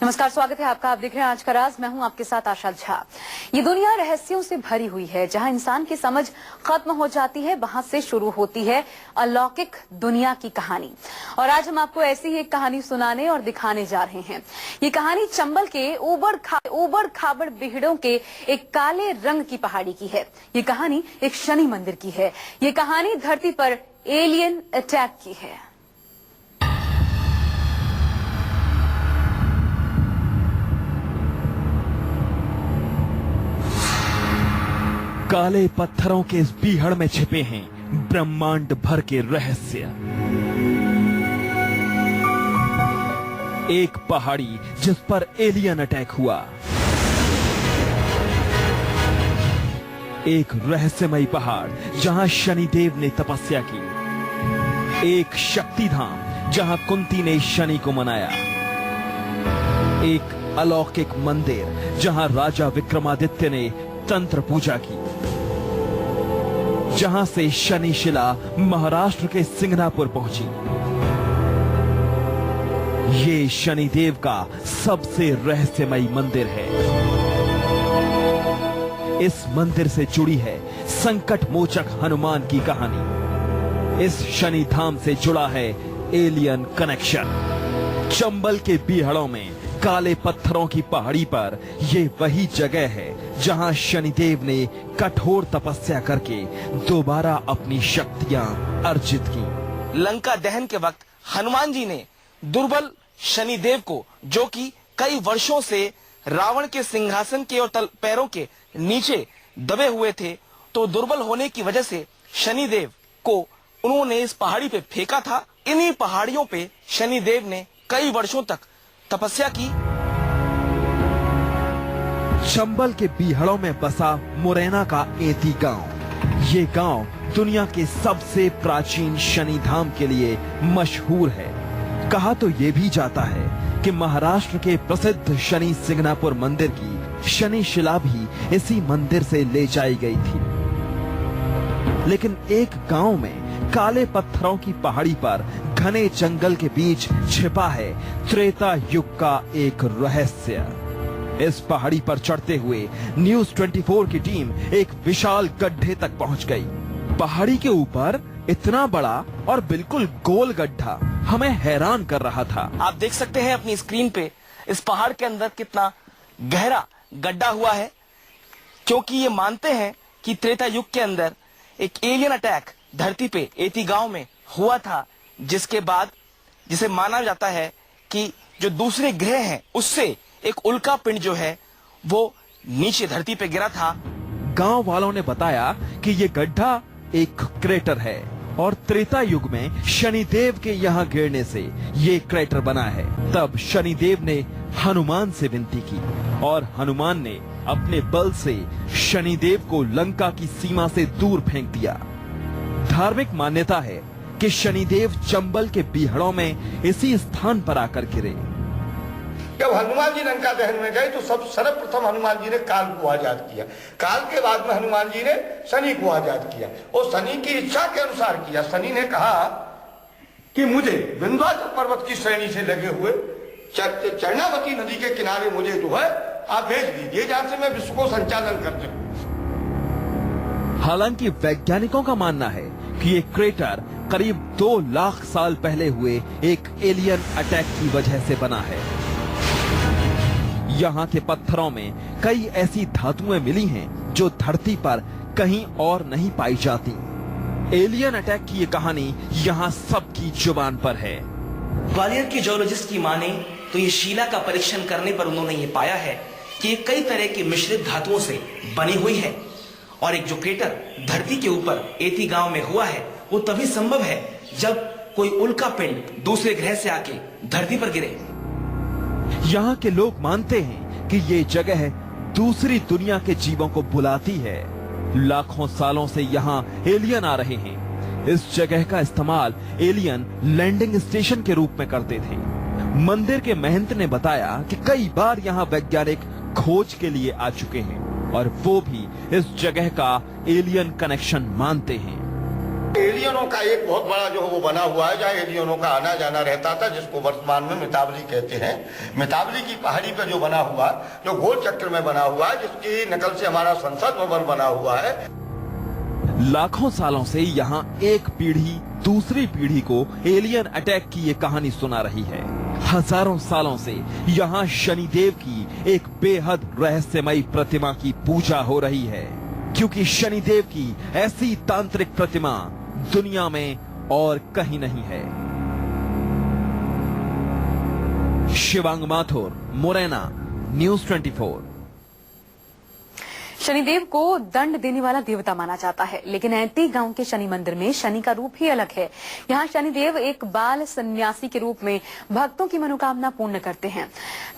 नमस्कार, स्वागत है आपका। आप देख रहे हैं आज का राज। मैं हूं आपके साथ आशा झा। ये दुनिया रहस्यों से भरी हुई है। जहां इंसान की समझ खत्म हो जाती है, वहां से शुरू होती है अलौकिक दुनिया की कहानी। और आज हम आपको ऐसी ही एक कहानी सुनाने और दिखाने जा रहे हैं। ये कहानी चंबल के ऊबड़ खाबड़ बिहड़ों के एक काले रंग की पहाड़ी की है। ये कहानी एक शनि मंदिर की है। ये कहानी धरती पर एलियन अटैक की है। काले पत्थरों के इस बीहड़ में छिपे हैं ब्रह्मांड भर के रहस्य। एक पहाड़ी जिस पर एलियन अटैक हुआ, एक रहस्यमयी पहाड़ जहां शनिदेव ने तपस्या की, एक शक्ति धाम जहां कुंती ने शनि को मनाया, एक अलौकिक मंदिर जहां राजा विक्रमादित्य ने तंत्र पूजा की, जहां से शनि शिला महाराष्ट्र के सिंगनापुर पहुंची। ये शनिदेव का सबसे रहस्यमयी मंदिर है। इस मंदिर से जुड़ी है संकट मोचक हनुमान की कहानी। इस शनि धाम से जुड़ा है एलियन कनेक्शन। चंबल के बीहड़ों में काले पत्थरों की पहाड़ी पर ये वही जगह है जहां शनिदेव ने कठोर तपस्या करके दोबारा अपनी शक्तियां अर्जित की। लंका दहन के वक्त हनुमान जी ने दुर्बल शनिदेव को, जो कि कई वर्षों से रावण के सिंहासन के और पैरों के नीचे दबे हुए थे, तो दुर्बल होने की वजह से शनिदेव को उन्होंने इस पहाड़ी पे फेंका था। इन्हीं पहाड़ियों पे शनिदेव ने कई वर्षों तक तपस्या की। चंबल के बीहड़ों में बसा मुरैना का एती गांव। ये गांव दुनिया के सबसे प्राचीन शनि धाम के लिए मशहूर है। कहा तो ये भी जाता है कि महाराष्ट्र के प्रसिद्ध शनि सिंगनापुर मंदिर की शनि शिला भी इसी मंदिर से ले जाई गई थी। लेकिन एक गांव में काले पत्थरों की पहाड़ी पर घने जंगल के बीच छिपा है त्रेता युग का एक रहस्य। इस पहाड़ी पर चढ़ते हुए न्यूज 24 की टीम एक विशाल गड्ढे तक पहुंच गई। पहाड़ी के ऊपर इतना बड़ा और बिल्कुल गोल गड्ढा हमें हैरान कर रहा था। आप देख सकते हैं अपनी स्क्रीन पे इस पहाड़ के अंदर कितना गहरा गड्ढा हुआ है, क्योंकि ये मानते हैं कि त्रेता युग के अंदर एक एलियन अटैक धरती पे एती गांव में हुआ था, जिसके बाद जिसे माना जाता है कि जो दूसरे ग्रह हैं उससे एक उल्का पिंड जो है वो नीचे धरती पे गिरा था। गांव वालों ने बताया कि ये गड्ढा एक क्रेटर है और त्रेता युग में शनिदेव के यहाँ गिरने से ये क्रेटर बना है। तब शनिदेव ने हनुमान से विनती की और हनुमान ने अपने बल से शनिदेव को लंका की सीमा से दूर फेंक दिया। धार्मिक मान्यता है कि शनिदेव चंबल के बीहड़ों में इसी स्थान पर आकर गिरे। जब हनुमान जी लंका दहन में गए तो सर्वप्रथम हनुमान जी ने काल को आजाद किया। काल के बाद में हनुमान जी ने शनि को आजाद किया और शनि की इच्छा के अनुसार किया। शनि ने कहा कि मुझे विंध्याचल पर्वत की श्रेणी से लगे हुए चरणावती नदी के किनारे मुझे जो है आप भेज दीजिए, जहां से मैं विश्व को संचालन कर सकूं। हालांकि वैज्ञानिकों का मानना है कि ये क्रेटर करीब 2 लाख साल पहले हुए एक एलियन अटैक की वजह से बना है। यहाँ के पत्थरों में कई ऐसी धातुएं मिली हैं जो धरती पर कहीं और नहीं पाई जाती। एलियन अटैक की ये कहानी यहाँ सबकी जुबान पर है। ग्वालियर के जियोलॉजिस्ट की माने तो ये शिला का परीक्षण करने पर उन्होंने ये पाया है कि ये कई तरह की मिश्रित धातुओं से बनी हुई है और एक जो क्रेटर धरती के ऊपर एती गांव में हुआ है वो तभी संभव है जब कोई उल्का पिंड दूसरे ग्रह से आके धरती पर गिरे। यहाँ के लोग मानते हैं कि ये जगह दूसरी दुनिया के जीवों को बुलाती है। लाखों सालों से यहाँ एलियन आ रहे हैं। इस जगह का इस्तेमाल एलियन लैंडिंग स्टेशन के रूप में करते थे। मंदिर के महंत ने बताया कि कई बार यहाँ वैज्ञानिक खोज के लिए आ चुके हैं और वो भी इस जगह का एलियन कनेक्शन मानते हैं। एलियनों का एक बहुत बड़ा जो है वो बना हुआ है, जहाँ एलियनों का आना जाना रहता था, जिसको वर्तमान में मितावली कहते हैं। मितावली की पहाड़ी पर जो बना हुआ, जो गोल चक्र में बना हुआ है, जिसकी नकल से हमारा संसद भवन बना हुआ है। लाखों सालों से यहाँ एक पीढ़ी दूसरी पीढ़ी को एलियन अटैक की ये कहानी सुना रही है। हजारों सालों से यहाँ शनिदेव की एक बेहद रहस्यमयी प्रतिमा की पूजा हो रही है, क्योंकि शनिदेव की ऐसी तांत्रिक प्रतिमा दुनिया में और कहीं नहीं है। शिवांग माथुर, मुरैना, न्यूज़ 24। शनिदेव को दंड देने वाला देवता माना जाता है, लेकिन ऐती गांव के शनि मंदिर में शनि का रूप ही अलग है। यहाँ शनिदेव एक बाल सन्यासी के रूप में भक्तों की मनोकामना पूर्ण करते हैं।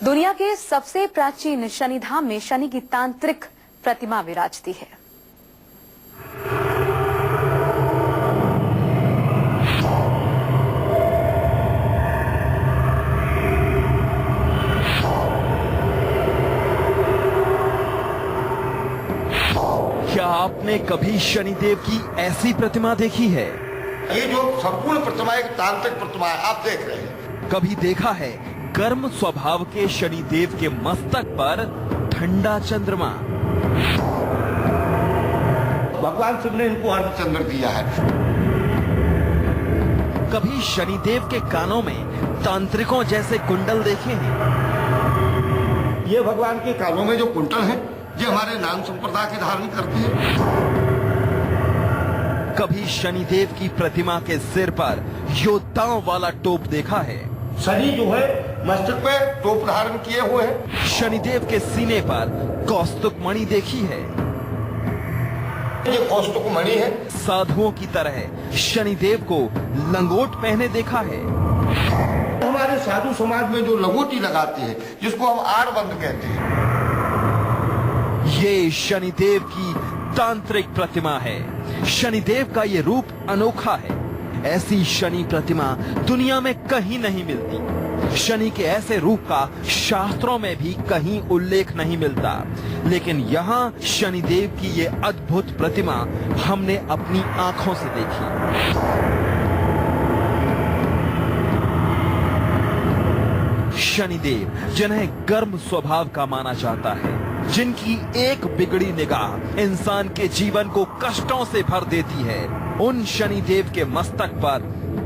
दुनिया के सबसे प्राचीन शनिधाम में शनि की तांत्रिक प्रतिमा विराजती है। क्या आपने कभी शनिदेव की ऐसी प्रतिमा देखी है? ये जो संपूर्ण प्रतिमा एक तांत्रिक प्रतिमा है, आप देख रहे हैं। कभी देखा है गर्म स्वभाव के शनिदेव के मस्तक पर ठंडा चंद्रमा? भगवान शिव ने इनको अर्धचंद्र दिया है। कभी शनिदेव के कानों में तांत्रिकों जैसे कुंडल देखे हैं? ये भगवान के कानों में जो कुंडल है, ये हमारे नाम संप्रदाय के धारण करते हैं। कभी शनिदेव की प्रतिमा के सिर पर योद्धाओं वाला टोप देखा है? शनि जो है मस्तक पे टोप धारण किए हुए हैं। शनिदेव के सीने पर कौस्तुक मणि देखी है? ये कौस्तुक मणि है। साधुओं की तरह शनिदेव को लंगोट पहने देखा है? हमारे साधु समाज में जो लंगोटी लगाते हैं, जिसको हम आड़बंद कहते हैं, ये शनिदेव की तांत्रिक प्रतिमा है। शनिदेव का ये रूप अनोखा है। ऐसी शनि प्रतिमा दुनिया में कहीं नहीं मिलती। शनि के ऐसे रूप का शास्त्रों में भी कहीं उल्लेख नहीं मिलता, लेकिन यहाँ शनिदेव की ये अद्भुत प्रतिमा हमने अपनी आंखों से देखी। शनिदेव जिन्हें गर्म स्वभाव का माना जाता है, जिनकी एक बिगड़ी निगाह इंसान के जीवन को कष्टों से भर देती है, उन शनिदेव के मस्तक पर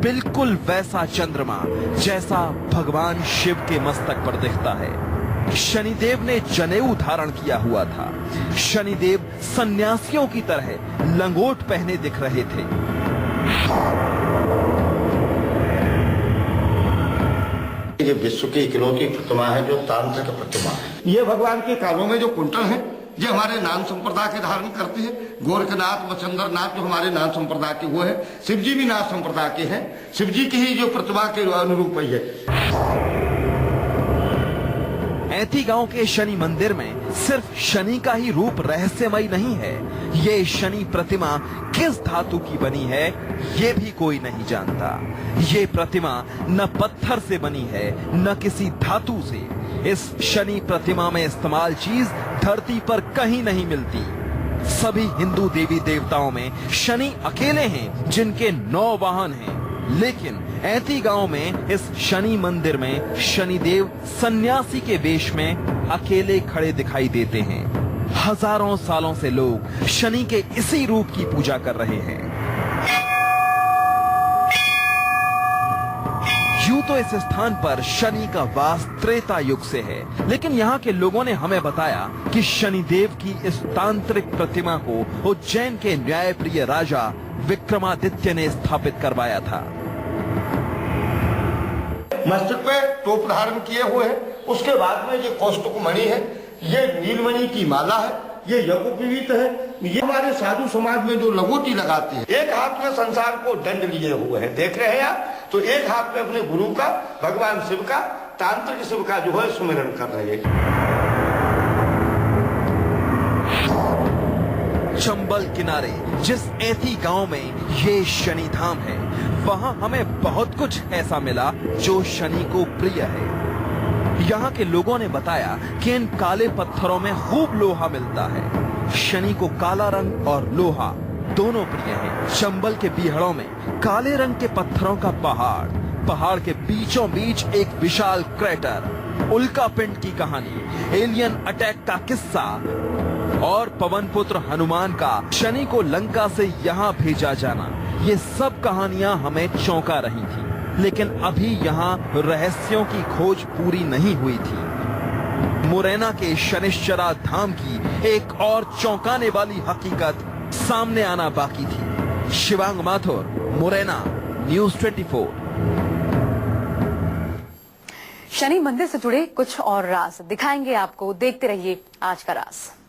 बिल्कुल वैसा चंद्रमा जैसा भगवान शिव के मस्तक पर दिखता है। शनिदेव ने जनेऊ धारण किया हुआ था। शनिदेव सन्यासियों की तरह लंगोट पहने दिख रहे थे। ये विश्व की इकलौती प्रतिमा है जो तांत्रिक प्रतिमा है। ये भगवान के कानों में जो कुंडल है, ये हमारे नाम संप्रदाय के धारण करते हैं। गोरखनाथ, मचंद्र नाथ जो हमारे नाम संप्रदाय के वो है। शिव जी भी नाथ संप्रदाय के हैं। शिव जी की ही जो प्रतिमा के अनुरूप है। ऐती गांव के शनि मंदिर में सिर्फ शनि का ही रूप रहस्यमय नहीं है, ये शनि प्रतिमा किस धातु की बनी है ये भी कोई नहीं जानता। ये प्रतिमा न पत्थर से बनी है न किसी धातु से। इस शनि प्रतिमा में इस्तेमाल चीज धरती पर कहीं नहीं मिलती। सभी हिंदू देवी देवताओं में शनि अकेले हैं जिनके 9 वाहन हैं, लेकिन ऐती गांव में इस शनि मंदिर में शनिदेव सन्यासी के वेश में अकेले खड़े दिखाई देते हैं। हजारों सालों से लोग शनि के इसी रूप की पूजा कर रहे हैं। यूं तो इस स्थान पर शनि का वास त्रेता युग से है, लेकिन यहाँ के लोगों ने हमें बताया कि शनिदेव की इस तांत्रिक प्रतिमा को उज्जैन के न्यायप्रिय राजा विक्रमादित्य ने स्थापित करवाया था। मस्तक पे टोप धारण किए हुए हैं। उसके बाद में ये कौस्तुक मणि है, ये नीलमणि की माला है, ये यज्ञोपवीत है। ये हमारे साधु समाज में जो लंगोटी लगाते हैं, एक हाथ में संसार को दंड लिए हुए हैं, देख रहे हैं आप, तो एक हाथ में अपने गुरु का, भगवान शिव का, तांत्रिक शिव का जो है सुमिरन कर रहे हैं। चंबल किनारे जिस ऐती गांव में ये शनि धाम है, वहां हमें बहुत कुछ ऐसा मिला जो शनि को प्रिय है। यहाँ के लोगों ने बताया कि इन काले पत्थरों में खूब लोहा मिलता है। शनि को काला रंग और लोहा दोनों प्रिय हैं। चंबल के बीहड़ों में काले रंग के पत्थरों का पहाड़ के बीचों बीच एक विशाल क्रेटर, उल्का पिंड की कहानी, एलियन अटैक का किस्सा और पवन पुत्र हनुमान का शनि को लंका से यहाँ भेजा जाना, ये सब कहानियां हमें चौंका रही थी। लेकिन अभी यहाँ रहस्यों की खोज पूरी नहीं हुई थी। मुरैना के शनिश्चरा धाम की एक और चौंकाने वाली हकीकत सामने आना बाकी थी। शिवांग माथुर, मुरैना, न्यूज़ 24। शनि मंदिर से जुड़े कुछ और राज दिखाएंगे आपको, देखते रहिए आज का राज।